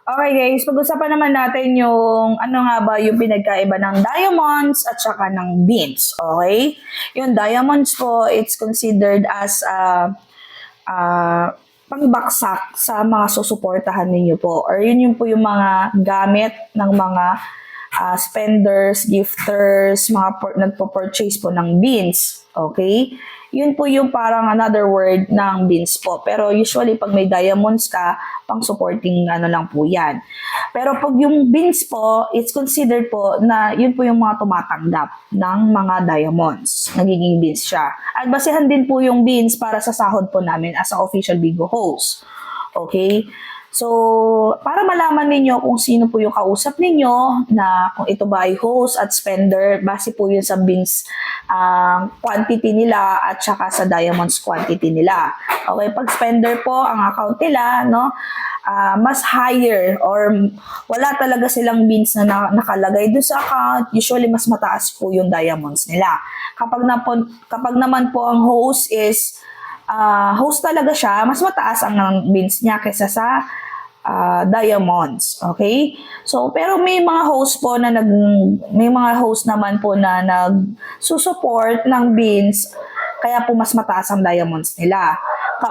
Okay guys, pag-usapan naman natin yung ano nga ba yung pinagkaiba ng diamonds at saka ng beans, okay? Yung diamonds po, it's considered as pangbaksak sa mga susuportahan ninyo po. Or yun po yung mga gamit ng mga spenders, gifters, mga nagpo-purchase po ng beans. Okay? Yun po yung parang another word ng beans po. Pero usually, pag may diamonds ka, pang supporting ano lang po yan. Pero pag yung beans po, it's considered po na yun po yung mga tumatanggap ng mga diamonds. Nagiging beans siya. At basehan din po yung beans para sa sahod po namin as a official Bigo host. Okay? So, para malaman ninyo kung sino po yung kausap ninyo, na kung ito ba ay host at spender, base po yun sa beans quantity nila at saka sa diamonds quantity nila. Okay, pag spender po ang account nila, no, mas higher or wala talaga silang beans na nakalagay doon sa account, usually mas mataas po yung diamonds nila. Kapag naman po ang host is host talaga siya, mas mataas ang beans niya kaysa sa diamonds. Okay? So, pero may mga host po na may mga host naman po na nagsusupport ng beans, kaya po mas mataas ang diamonds nila.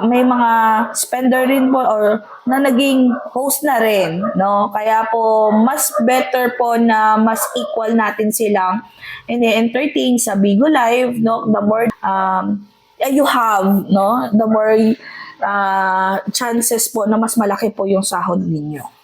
May mga spender rin po or na naging host na rin, no? Kaya po mas better po na mas equal natin silang ini-entertain sa Bigo Live, no? The more you have, no? The more chances po na mas malaki po yung sahod ninyo.